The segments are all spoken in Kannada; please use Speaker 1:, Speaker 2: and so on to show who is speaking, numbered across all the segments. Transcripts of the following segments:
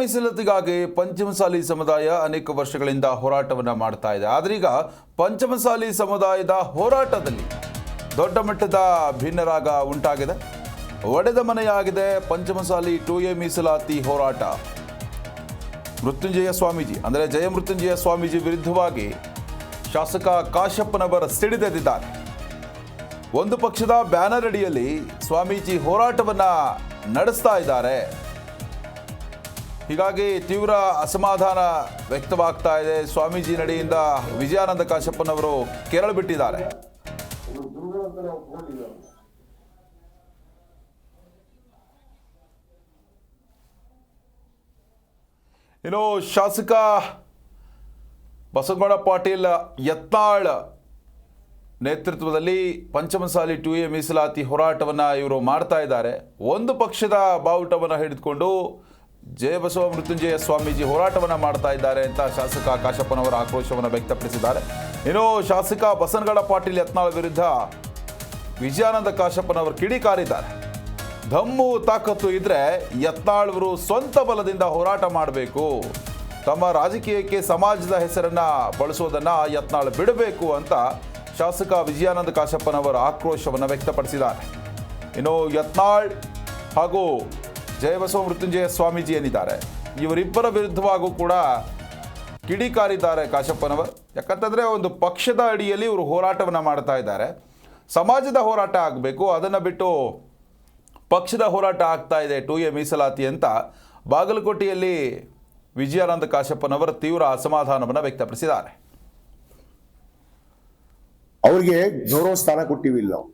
Speaker 1: ಮೀಸಲಾತಿಗಾಗಿ ಪಂಚಮಸಾಲಿ ಸಮುದಾಯ ಅನೇಕ ವರ್ಷಗಳಿಂದ ಹೋರಾಟವನ್ನು ಮಾಡ್ತಾ ಇದೆ. ಆದರೆ ಈಗ ಪಂಚಮಸಾಲಿ ಸಮುದಾಯದ ಹೋರಾಟದಲ್ಲಿ ದೊಡ್ಡ ಮಟ್ಟದ ಭಿನ್ನರಾಗ ಉಂಟಾಗಿದೆ. ಒಡೆದ ಮನೆಯಾಗಿದೆ ಪಂಚಮಸಾಲಿ 2A ಮೀಸಲಾತಿ ಹೋರಾಟ. ಮೃತ್ಯುಂಜಯ ಸ್ವಾಮೀಜಿ ಅಂದರೆ ಜಯಮೃತ್ಯುಂಜಯ ಸ್ವಾಮೀಜಿ ವಿರುದ್ಧವಾಗಿ ಶಾಸಕ ಕಾಶಪ್ಪನವರ ಸಿಡಿದೆದ್ದಿದ್ದಾರೆ. ಒಂದು ಪಕ್ಷದ ಬ್ಯಾನರ್ ಅಡಿಯಲ್ಲಿ ಸ್ವಾಮೀಜಿ ಹೋರಾಟವನ್ನು ನಡೆಸ್ತಾ ಇದ್ದಾರೆ. ಹೀಗಾಗಿ ತೀವ್ರ ಅಸಮಾಧಾನ ವ್ಯಕ್ತವಾಗ್ತಾ ಇದೆ. ಸ್ವಾಮೀಜಿ ನಡೆಯಿಂದ ವಿಜಯಾನಂದ ಕಾಶಪ್ಪನವರು ಕೆರಳು ಬಿಟ್ಟಿದ್ದಾರೆ. ಇನ್ನು ಶಾಸಕ ಬಸವಗೌಡ ಪಾಟೀಲ್ ಯತ್ನಾಳ್ ನೇತೃತ್ವದಲ್ಲಿ ಪಂಚಮಸಾಲಿ 2A ಮೀಸಲಾತಿ ಹೋರಾಟವನ್ನು ಇವರು ಮಾಡ್ತಾ ಇದ್ದಾರೆ. ಒಂದು ಪಕ್ಷದ ಬಾವುಟವನ್ನು ಹಿಡಿದುಕೊಂಡು ಜಯಬಸವ ಮೃತ್ಯುಂಜಯ ಸ್ವಾಮೀಜಿ ಹೋರಾಟವನ್ನು ಮಾಡ್ತಾ ಇದ್ದಾರೆ ಅಂತ ಶಾಸಕ ಕಾಶಪ್ಪನವರ ಆಕ್ರೋಶವನ್ನು ವ್ಯಕ್ತಪಡಿಸಿದ್ದಾರೆ. ಇನ್ನು ಶಾಸಕ ಬಸವಗೌಡ ಪಾಟೀಲ್ ಯತ್ನಾಳ್ ವಿರುದ್ಧ ವಿಜಯಾನಂದ ಕಾಶಪ್ಪನವರು ಕಿಡಿಕಾರಿದ್ದಾರೆ. ದಮ್ಮು ತಾಕತ್ತು ಇದ್ರೆ ಯತ್ನಾಳ್ ಅವರು ಸ್ವಂತ ಬಲದಿಂದ ಹೋರಾಟ ಮಾಡಬೇಕು, ತಮ್ಮ ರಾಜಕೀಯಕ್ಕೆ ಸಮಾಜದ ಹೆಸರನ್ನು ಬಳಸೋದನ್ನು ಯತ್ನಾಳ್ ಬಿಡಬೇಕು ಅಂತ ಶಾಸಕ ವಿಜಯಾನಂದ ಕಾಶಪ್ಪನವರ ಆಕ್ರೋಶವನ್ನು ವ್ಯಕ್ತಪಡಿಸಿದ್ದಾರೆ. ಇನ್ನು ಯತ್ನಾಳ್ ಹಾಗೂ ಜಯಬಸವ ಮೃತ್ಯುಂಜಯ ಸ್ವಾಮೀಜಿ ಏನಿದ್ದಾರೆ ಇವರಿಬ್ಬರ ವಿರುದ್ಧವಾಗೂ ಕೂಡ ಕಿಡಿಕಾರಿದ್ದಾರೆ ಕಾಶಪ್ಪನವರು. ಯಾಕಂತಂದರೆ ಒಂದು ಪಕ್ಷದ ಅಡಿಯಲ್ಲಿ ಇವರು ಹೋರಾಟವನ್ನು ಮಾಡ್ತಾ ಇದ್ದಾರೆ. ಸಮಾಜದ ಹೋರಾಟ ಆಗಬೇಕು, ಅದನ್ನು ಬಿಟ್ಟು ಪಕ್ಷದ ಹೋರಾಟ ಆಗ್ತಾ ಇದೆ 2A ಮೀಸಲಾತಿ ಅಂತ ಬಾಗಲಕೋಟೆಯಲ್ಲಿ ವಿಜಯಾನಂದ ಕಾಶಪ್ಪನವರು ತೀವ್ರ ಅಸಮಾಧಾನವನ್ನು ವ್ಯಕ್ತಪಡಿಸಿದ್ದಾರೆ.
Speaker 2: ಅವ್ರಿಗೆ ಗೌರವ ಸ್ಥಾನ ಕೊಟ್ಟಿವಿಲ್ಲ ನಾವು.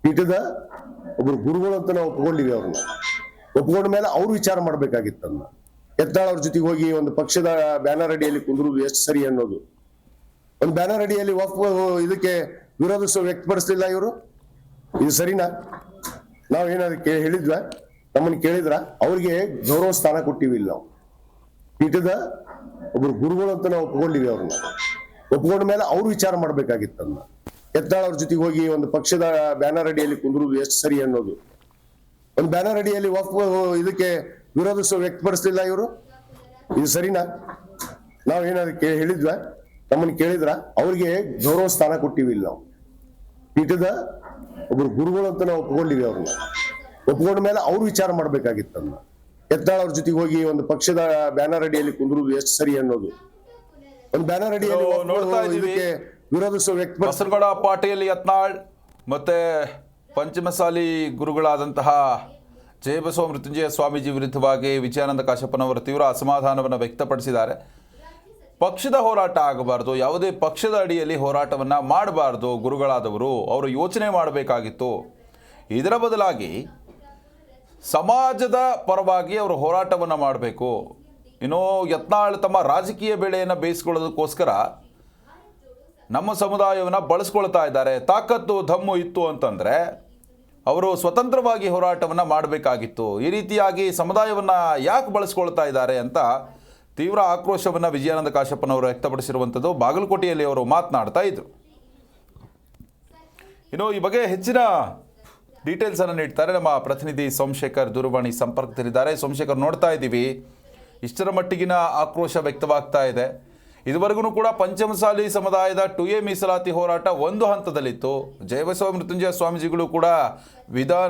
Speaker 2: ಪೀಠದ ಒಬ್ರು ಗುರುಗಳು ಅಂತ ನಾವು ಒಪ್ಕೊಂಡಿವಿ. ಅವ್ರನ್ನ ಒಪ್ಕೊಂಡ ಮೇಲೆ ಅವ್ರು ವಿಚಾರ ಮಾಡ್ಬೇಕಾಗಿತ್ತನ್ನ. ಯತ್ನಾಳ್ ಅವ್ರ ಜೊತೆಗೆ ಹೋಗಿ ಒಂದು ಪಕ್ಷದ ಬ್ಯಾನರ್ ಅಡಿಯಲ್ಲಿ ಕುಂದ್ರುದು ಎಷ್ಟು ಸರಿ ಅನ್ನೋದು. ಒಂದು ಬ್ಯಾನರ್ ಅಡಿಯಲ್ಲಿ ಇದಕ್ಕೆ ವಿರೋಧ ವ್ಯಕ್ತಪಡಿಸ್ಲಿಲ್ಲ ಇವರು. ಇದು ಸರಿನಾ? ನಾವ್ ಏನಾದ್ರು ಹೇಳಿದ್ವ? ನಮ್ಮನ್ನ ಕೇಳಿದ್ರ? ಅವ್ರಿಗೆ ಗೌರವ ಸ್ಥಾನ ಕೊಟ್ಟಿವಿಲ್ಲ ನಾವು. ಪೀಠದ ಒಬ್ರು ಗುರುಗಳು ಅಂತ ನಾವು ಒಪ್ಕೊಂಡಿವಿ. ಅವ್ರನ್ನ ಒಪ್ಕೊಂಡ ಮೇಲೆ ಅವ್ರು ವಿಚಾರ ಮಾಡ್ಬೇಕಾಗಿತ್ತನ್ನ. ಯತ್ನಾಳ್ ಅವ್ರ ಜೊತೆಗೆ ಹೋಗಿ ಒಂದು ಪಕ್ಷದ ಬ್ಯಾನರ್ ಅಡಿಯಲ್ಲಿ ಕುಂದ್ರುದು ಎಷ್ಟು ಸರಿ ಅನ್ನೋದು. ಒಂದು ಬ್ಯಾನರ್ ಅಡಿಯಲ್ಲಿ ಇದಕ್ಕೆ ವಿರೋಧ ವ್ಯಕ್ತಪಡಿಸ್ಲಿಲ್ಲ ಇವರು. ಇದು ಸರಿನಾ? ನಾವ್ ಏನಾದ್ರು ಹೇಳಿದ್ವ? ನಮ್ಮನ್ನ ಕೇಳಿದ್ರ? ಅವ್ರಿಗೆ ಗೌರವ ಸ್ಥಾನ ಕೊಟ್ಟಿವಿಲ್ಲ ನಾವು. ಪೀಠದ ಒಬ್ರು ಗುರುಗಳು ಅಂತ ನಾವು ಒಪ್ಕೊಂಡಿವಿ. ಅವ್ರನ್ನ ಒಪ್ಕೊಂಡ ಮೇಲೆ ಅವ್ರು ವಿಚಾರ ಮಾಡ್ಬೇಕಾಗಿತ್ತನ್ನ. ಯತ್ನಾಳ್ ಅವ್ರ ಜೊತೆಗೆ ಹೋಗಿ ಒಂದು ಪಕ್ಷದ ಬ್ಯಾನರ್ ಅಡಿಯಲ್ಲಿ ಕುಂದ್ರುದು ಎಷ್ಟು ಸರಿ ಅನ್ನೋದು. ಒಂದು ಬ್ಯಾನರ್ ಅಡಿಯಲ್ಲಿ
Speaker 1: ನೋಡ್ತಾ ಇದ್ದೀವಿ
Speaker 2: ವಿರೋಧ
Speaker 1: ಬಸವಗೌಡ ಪಾಟೀಲ್ ಯತ್ನಾಳ್ ಮತ್ತೆ ಪಂಚಮಸಾಲಿ ಗುರುಗಳಾದಂತಹ ಜಯಬಸವ ಮೃತ್ಯುಂಜಯ ಸ್ವಾಮೀಜಿ ವಿರುದ್ಧವಾಗಿ ವಿಜಯಾನಂದ ಕಾಶಪ್ಪನವರು ತೀವ್ರ ಅಸಮಾಧಾನವನ್ನು ವ್ಯಕ್ತಪಡಿಸಿದ್ದಾರೆ. ಪಕ್ಷದ ಹೋರಾಟ ಆಗಬಾರ್ದು, ಯಾವುದೇ ಪಕ್ಷದ ಅಡಿಯಲ್ಲಿ ಹೋರಾಟವನ್ನು ಮಾಡಬಾರ್ದು. ಗುರುಗಳಾದವರು ಅವರು ಯೋಚನೆ ಮಾಡಬೇಕಾಗಿತ್ತು. ಇದರ ಬದಲಾಗಿ ಸಮಾಜದ ಪರವಾಗಿ ಅವರು ಹೋರಾಟವನ್ನು ಮಾಡಬೇಕು. ಇನ್ನು ಯತ್ನಾಳ್ ತಮ್ಮ ರಾಜಕೀಯ ಬೆಳೆಯನ್ನು ಬೇಯಿಸ್ಕೊಳ್ಳೋದಕ್ಕೋಸ್ಕರ ನಮ್ಮ ಸಮುದಾಯವನ್ನು ಬಳಸ್ಕೊಳ್ತಾ ಇದ್ದಾರೆ. ತಾಕತ್ತು ದಮ್ಮು ಇತ್ತು ಅಂತಂದರೆ ಅವರು ಸ್ವತಂತ್ರವಾಗಿ ಹೋರಾಟವನ್ನು ಮಾಡಬೇಕಾಗಿತ್ತು. ಈ ರೀತಿಯಾಗಿ ಸಮುದಾಯವನ್ನು ಯಾಕೆ ಬಳಸ್ಕೊಳ್ತಾ ಇದ್ದಾರೆ ಅಂತ ತೀವ್ರ ಆಕ್ರೋಶವನ್ನು ವಿಜಯಾನಂದ ಕಾಶಪ್ಪನವರು ವ್ಯಕ್ತಪಡಿಸಿರುವಂಥದ್ದು. ಬಾಗಲಕೋಟೆಯಲ್ಲಿ ಅವರು ಮಾತನಾಡ್ತಾ ಇದ್ರು. ಇನ್ನು ಈ ಬಗ್ಗೆ ಹೆಚ್ಚಿನ ಡೀಟೇಲ್ಸನ್ನು ನೀಡ್ತಾರೆ ನಮ್ಮ ಪ್ರತಿನಿಧಿ ಸೋಮಶೇಖರ್ ದೂರವಾಣಿ ಸಂಪರ್ಕದಲ್ಲಿದ್ದಾರೆ. ಸೋಮಶೇಖರ್, ನೋಡ್ತಾ ಇದ್ದೀವಿ ಇಷ್ಟರ ಮಟ್ಟಿಗಿನ ಆಕ್ರೋಶ ವ್ಯಕ್ತವಾಗ್ತಾ ಇದೆ. ಇದುವರೆಗೂ ಕೂಡ ಪಂಚಮಸಾಲಿ ಸಮುದಾಯದ 2A ಮೀಸಲಾತಿ ಹೋರಾಟ ಒಂದು ಹಂತದಲ್ಲಿತ್ತು. ಜಯಬಸವ ಮೃತ್ಯುಂಜಯ ಸ್ವಾಮೀಜಿಗಳು ಕೂಡ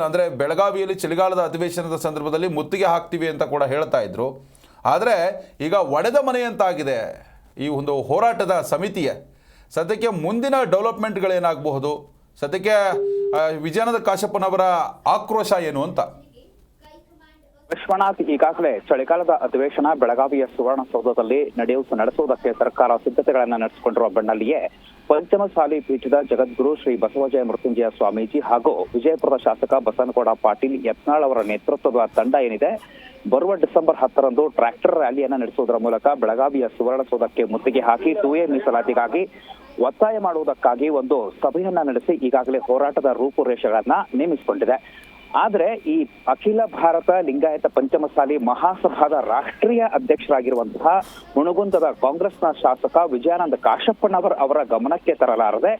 Speaker 1: ಅಂದರೆ ಬೆಳಗಾವಿಯಲ್ಲಿ ಚಳಿಗಾಲದ ಅಧಿವೇಶನದ ಸಂದರ್ಭದಲ್ಲಿ ಮುತ್ತಿಗೆ ಹಾಕ್ತೀವಿ ಅಂತ ಕೂಡ ಹೇಳ್ತಾ ಇದ್ರು. ಆದರೆ ಈಗ ಒಡೆದ ಮನೆಯಂತಾಗಿದೆ ಈ ಒಂದು ಹೋರಾಟದ ಸಮಿತಿಯ. ಸದ್ಯಕ್ಕೆ ಮುಂದಿನ ಡೆವಲಪ್ಮೆಂಟ್ಗಳೇನಾಗಬಹುದು? ಸದ್ಯಕ್ಕೆ ವಿಜಯಾನಂದ ಕಾಶಪ್ಪನವರ ಆಕ್ರೋಶ ಏನು ಅಂತ?
Speaker 3: ವಿಶ್ವನಾಥ್, ಈಗಾಗಲೇ ಚಳಿಗಾಲದ ಅಧಿವೇಶನ ಬೆಳಗಾವಿಯ ಸುವರ್ಣಸೌಧದಲ್ಲಿ ನಡೆಸುವುದಕ್ಕೆ ಸರ್ಕಾರ ಸಿದ್ಧತೆಗಳನ್ನು ನಡೆಸಿಕೊಂಡಿರುವ ಬೆನ್ನಲ್ಲಿಯೇ ಪಂಚಮಸಾಲಿ ಪೀಠದ ಜಗದ್ಗುರು ಶ್ರೀ ಬಸವಜಯ ಮೃತ್ಯುಂಜಯ ಸ್ವಾಮೀಜಿ ಹಾಗೂ ವಿಜಯಪುರದ ಶಾಸಕ ಬಸವನಗೌಡ ಪಾಟೀಲ್ ಯತ್ನಾಳ್ ಅವರ ನೇತೃತ್ವದ ತಂಡ ಏನಿದೆ ಬರುವ ಡಿಸೆಂಬರ್ 10ರಂದು ಟ್ರ್ಯಾಕ್ಟರ್ ರ್ಯಾಲಿಯನ್ನು ನಡೆಸುವುದರ ಮೂಲಕ ಬೆಳಗಾವಿಯ ಸುವರ್ಣಸೌಧಕ್ಕೆ ಮುತ್ತಿಗೆ ಹಾಕಿ 2A ಮೀಸಲಾತಿಗಾಗಿ ಒತ್ತಾಯ ಮಾಡುವುದಕ್ಕಾಗಿ ಒಂದು ಸಭೆಯನ್ನ ನಡೆಸಿ ಈಗಾಗಲೇ ಹೋರಾಟದ ರೂಪುರೇಷೆಗಳನ್ನ ನೇಮಿಸಿಕೊಂಡಿದೆ. ಆದ್ರೆ ಈ ಅಖಿಲ ಭಾರತ ಲಿಂಗಾಯತ ಪಂಚಮಸಾಲಿ ಮಹಾಸಭಾದ ರಾಷ್ಟ್ರೀಯ ಅಧ್ಯಕ್ಷರಾಗಿರುವಂತಹ ಹುಣಗುಂದದ ಕಾಂಗ್ರೆಸ್ನ ಶಾಸಕ ವಿಜಯಾನಂದ ಕಾಶಪ್ಪನವರ್ ಅವರ ಗಮನಕ್ಕೆ ತರಲಾರದೆ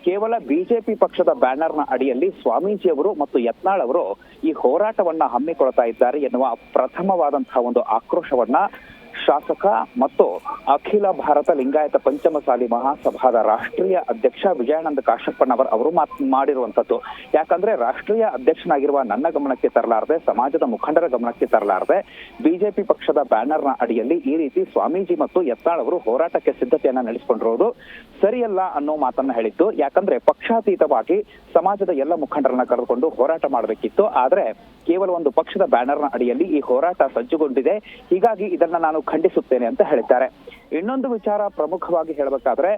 Speaker 3: ಕೇವಲ ಬಿಜೆಪಿ ಪಕ್ಷದ ಬ್ಯಾನರ್ನ ಅಡಿಯಲ್ಲಿ ಸ್ವಾಮೀಜಿಯವರು ಮತ್ತು ಯತ್ನಾಳ್ ಅವರು ಈ ಹೋರಾಟವನ್ನ ಹಮ್ಮಿಕೊಳ್ತಾ ಇದ್ದಾರೆ ಎನ್ನುವ ಪ್ರಥಮವಾದಂತಹ ಒಂದು ಆಕ್ರೋಶವನ್ನ ಶಾಸಕ ಮತ್ತು ಅಖಿಲ ಭಾರತ ಲಿಂಗಾಯತ ಪಂಚಮಸಾಲಿ ಮಹಾಸಭಾದ ರಾಷ್ಟ್ರೀಯ ಅಧ್ಯಕ್ಷ ವಿಜಯಾನಂದ ಕಾಶಪ್ಪನವರ್ ಅವರು ಮಾಡಿರುವಂತದ್ದು. ಯಾಕಂದ್ರೆ ರಾಷ್ಟ್ರೀಯ ಅಧ್ಯಕ್ಷನಾಗಿರುವ ನನ್ನ ಗಮನಕ್ಕೆ ತರಲಾರದೆ, ಸಮಾಜದ ಮುಖಂಡರ ಗಮನಕ್ಕೆ ತರಲಾರದೆ ಬಿಜೆಪಿ ಪಕ್ಷದ ಬ್ಯಾನರ್ನ ಅಡಿಯಲ್ಲಿ ಈ ರೀತಿ ಸ್ವಾಮೀಜಿ ಮತ್ತು ಯತ್ನಾಳ್ ಅವರು ಹೋರಾಟಕ್ಕೆ ಸಿದ್ಧತೆಯನ್ನ ನಡೆಸಿಕೊಂಡಿರುವುದು ಸರಿಯಲ್ಲ ಅನ್ನೋ ಮಾತನ್ನ ಹೇಳಿದ್ದು. ಯಾಕಂದ್ರೆ ಪಕ್ಷಾತೀತವಾಗಿ ಸಮಾಜದ ಎಲ್ಲ ಮುಖಂಡರನ್ನ ಕರೆದುಕೊಂಡು ಹೋರಾಟ ಮಾಡಬೇಕಿತ್ತು. ಆದ್ರೆ ಕೇವಲ ಒಂದು ಪಕ್ಷದ ಬ್ಯಾನರ್ನ ಅಡಿಯಲ್ಲಿ ಈ ಹೋರಾಟ ಸಜ್ಜುಗೊಂಡಿದೆ, ಹೀಗಾಗಿ ಇದನ್ನ ನಾನು ಖಂಡಿಸುತ್ತೇನೆ ಅಂತ ಹೇಳಿದ್ದಾರೆ. ಇನ್ನೊಂದು ವಿಚಾರ ಪ್ರಮುಖವಾಗಿ ಹೇಳಬೇಕಾದ್ರೆ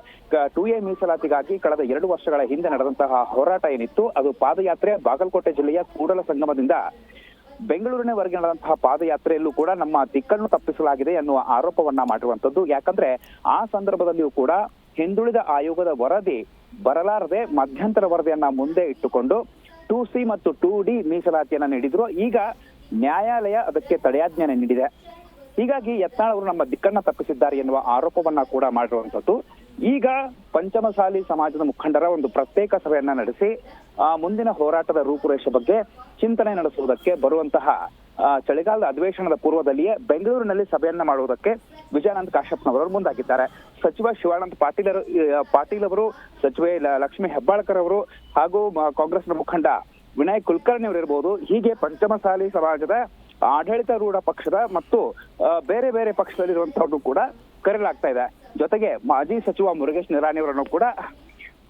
Speaker 3: 2A ಮೀಸಲಾತಿಗಾಗಿ ಕಳೆದ 2 ವರ್ಷಗಳ ಹಿಂದೆ ನಡೆದಂತಹ ಹೋರಾಟ ಏನಿತ್ತು, ಅದು ಪಾದಯಾತ್ರೆ ಬಾಗಲಕೋಟೆ ಜಿಲ್ಲೆಯ ಕೂಡಲ ಸಂಗಮದಿಂದ ಬೆಂಗಳೂರಿನವರೆಗೆ ನಡೆದಂತಹ ಪಾದಯಾತ್ರೆಯಲ್ಲೂ ಕೂಡ ನಮ್ಮ ದಿಕ್ಕನ್ನು ತಪ್ಪಿಸಲಾಗಿದೆ ಎನ್ನುವ ಆರೋಪವನ್ನ ಮಾಡಿರುವಂತದ್ದು. ಯಾಕಂದ್ರೆ ಆ ಸಂದರ್ಭದಲ್ಲಿಯೂ ಕೂಡ ಹಿಂದುಳಿದ ಆಯೋಗದ ವರದಿ ಬರಲಾರದೆ ಮಧ್ಯಂತರ ವರದಿಯನ್ನ ಮುಂದೆ ಇಟ್ಟುಕೊಂಡು 2C ಮತ್ತು 2D ಮೀಸಲಾತಿಯನ್ನ ನೀಡಿದ್ರು. ಈಗ ನ್ಯಾಯಾಲಯ ಅದಕ್ಕೆ ತಡೆಯಾಜ್ಞೆ ನೀಡಿದೆ. ಹೀಗಾಗಿ ಯತ್ನಾಳ್ ಅವರು ನಮ್ಮ ದಿಕ್ಕನ್ನ ತಪ್ಪಿಸಿದ್ದಾರೆ ಎನ್ನುವ ಆರೋಪವನ್ನ ಕೂಡ ಮಾಡಿರುವಂತದ್ದು. ಈಗ ಪಂಚಮಸಾಲಿ ಸಮಾಜದ ಮುಖಂಡರ ಒಂದು ಪ್ರತ್ಯೇಕ ಸಭೆಯನ್ನ ನಡೆಸಿ ಮುಂದಿನ ಹೋರಾಟದ ರೂಪುರೇಷೆ ಬಗ್ಗೆ ಚಿಂತನೆ ನಡೆಸುವುದಕ್ಕೆ ಬರುವಂತಹ ಚಳಿಗಾಲದ ಅಧಿವೇಶನದ ಪೂರ್ವದಲ್ಲಿಯೇ ಬೆಂಗಳೂರಿನಲ್ಲಿ ಸಭೆಯನ್ನ ಮಾಡುವುದಕ್ಕೆ ವಿಜಯಾನಂದ ಕಾಶಪ್ಪನವರು ಮುಂದಾಗಿದ್ದಾರೆ. ಸಚಿವ ಶಿವಾನಂದ ಪಾಟೀಲ್ ಅವರು, ಸಚಿವೆ ಲಕ್ಷ್ಮೀ ಹೆಬ್ಬಾಳ್ಕರ್ ಅವರು ಹಾಗೂ ಕಾಂಗ್ರೆಸ್ನ ಮುಖಂಡ ವಿನಯ್ ಕುಲಕರ್ಣಿ ಅವರು ಇರಬಹುದು. ಹೀಗೆ ಪಂಚಮಸಾಲಿ ಸಮಾಜದ ಆಡಳಿತಾರೂಢ ಪಕ್ಷದ ಮತ್ತು ಬೇರೆ ಬೇರೆ ಪಕ್ಷದಲ್ಲಿರುವಂತಹದ್ದು ಕೂಡ ಕರೆಯಲಾಗ್ತಾ ಇದೆ. ಜೊತೆಗೆ ಮಾಜಿ ಸಚಿವ ಮುರುಗೇಶ್ ನಿರಾಣಿ ಅವರನ್ನು ಕೂಡ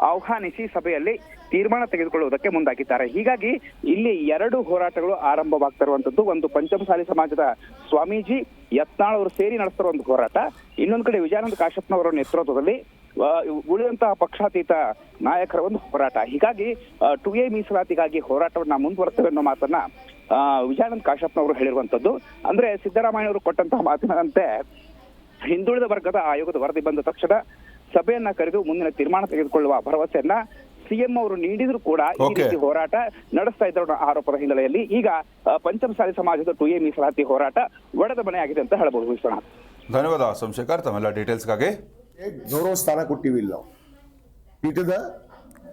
Speaker 3: ಆಹ್ವಾನಿಸಿ ಸಭೆಯಲ್ಲಿ ತೀರ್ಮಾನ ತೆಗೆದುಕೊಳ್ಳುವುದಕ್ಕೆ ಮುಂದಾಗಿದ್ದಾರೆ. ಹೀಗಾಗಿ ಇಲ್ಲಿ 2 ಹೋರಾಟಗಳು ಆರಂಭವಾಗ್ತಾ ಇರುವಂತದ್ದು. ಒಂದು ಪಂಚಮಸಾಲಿ ಸಮಾಜದ ಸ್ವಾಮೀಜಿ ಯತ್ನಾಳ್ ಅವರು ಸೇರಿ ನಡೆಸ್ತಿರುವ ಒಂದು ಹೋರಾಟ, ಇನ್ನೊಂದು ಕಡೆ ವಿಜಯಾನಂದ ಕಾಶಪ್ಪನವರ ನೇತೃತ್ವದಲ್ಲಿ ಉಳಿದಂತಹ ಪಕ್ಷಾತೀತ ನಾಯಕರ ಒಂದು ಹೋರಾಟ. ಹೀಗಾಗಿ 2A ಮೀಸಲಾತಿಗಾಗಿ ಹೋರಾಟವನ್ನ ಮುಂದುವರ್ತೇವೆ ಅನ್ನೋ ಮಾತನ್ನ ವಿಜಯಾನಂದ ಕಾಶಪ್ಪನವರು ಹೇಳಿರುವಂತದ್ದು. ಅಂದ್ರೆ ಸಿದ್ದರಾಮಯ್ಯ ಅವರು ಕೊಟ್ಟಂತಹ ಮಾತಿನಂತೆ ಹಿಂದುಳಿದ ವರ್ಗದ ಆಯೋಗದ ವರದಿ ಬಂದ ತಕ್ಷಣ ಸಭೆಯನ್ನ ಕರೆದು ಮುಂದಿನ ತೀರ್ಮಾನ ತೆಗೆದುಕೊಳ್ಳುವ ಭರವಸೆಯನ್ನ ಸಿಎಂ ಅವರು ನೀಡಿದ್ರು ಕೂಡ ಈ ರೀತಿ ಹೋರಾಟ ನಡೆಸ್ತಾ ಇದ್ದ ಆರೋಪದ ಹಿನ್ನೆಲೆಯಲ್ಲಿ ಈಗ ಪಂಚಮಸಾಲಿ ಸಮಾಜದ 2A ಮೀಸಲಾತಿ ಹೋರಾಟ ಒಡೆದ ಮನೆಯಾಗಿದೆ ಅಂತ ಹೇಳಬಹುದು. ವಿಶ್ವನಾಥ್,
Speaker 1: ಧನ್ಯವಾದ ಸೋಮಶೇಖರ್ ತಮ್ಮೆಲ್ಲ ಡೀಟೇಲ್ಸ್ಗಾಗಿ.
Speaker 2: ಗೌರವ ಸ್ಥಾನ ಕೊಟ್ಟಿವಿಲ್ಲ ನಾವು. ಪೀಠದ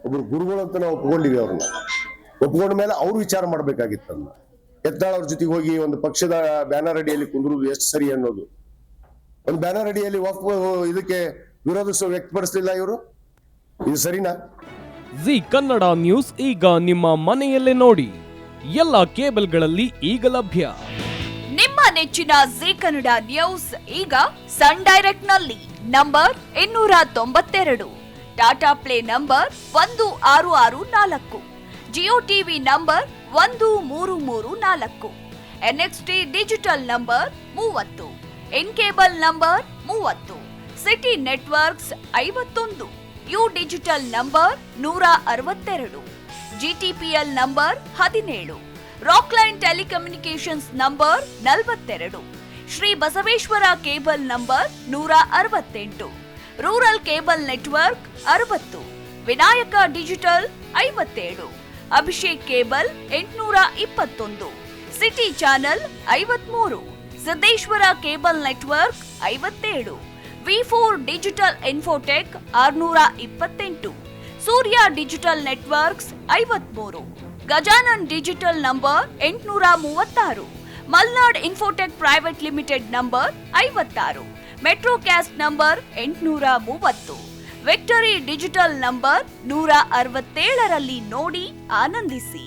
Speaker 2: ಒಬ್ರು ಗುರುಗಳು ಅಂತ ನಾವು ಒಪ್ಕೊಂಡಿವಿ. ಅವ್ರನ್ನ ಒಪ್ಕೊಂಡ ಮೇಲೆ ಅವ್ರು ವಿಚಾರ ಮಾಡ್ಬೇಕಾಗಿತ್ತನ್ನ. ಯತ್ನಾಳ್ ಅವ್ರ ಜೊತೆಗೆ ಹೋಗಿ ಒಂದು ಪಕ್ಷದ ಬ್ಯಾನರ್ ಅಡಿಯಲ್ಲಿ ಕುಂದ್ರುದು ಎಷ್ಟು ಸರಿ ಅನ್ನೋದು. ಒಂದು ಬ್ಯಾನರ್ ಅಡಿಯಲ್ಲಿ ಇದಕ್ಕೆ ವಿರೋಧ ವ್ಯಕ್ತಪಡಿಸಲಿಲ್ಲ ಇವರು, ಇದು ಸರಿನಾ?
Speaker 4: ಜಿ ಕನ್ನಡ ನ್ಯೂಸ್ ಈಗ ನಿಮ್ಮ ಮನೆಯಲ್ಲೇ ನೋಡಿ. ಎಲ್ಲ ಕೇಬಲ್ಗಳಲ್ಲಿ ಈಗ ಲಭ್ಯ.
Speaker 5: ನಿಮ್ಮ ನೆಚ್ಚಿನ ಜಿ ಕನ್ನಡ ನ್ಯೂಸ್ ಈಗ ಸನ್ ಡೈರೆಕ್ಟ್ ನಲ್ಲಿ number 292, Tata play number 1664, Jio TV number 1334, NXT digital number 30, in cable number 30, city networks 51, U digital number 162, GTPL number 17, Rockline telecommunications number 42, Shri Basaveshwara cable number 168, rural cable network 60, Vinayaka digital 57, Abhishek cable 821, city channel 53, Siddeshwara cable network 57, V4 digital Infotech 628, Surya digital networks 53, Gajanan digital number 836, Malnad infotech private limited number 56, Metrocast number 830, victory digital number 167ರಲ್ಲಿ ನೋಡಿ ಆನಂದಿಸಿ.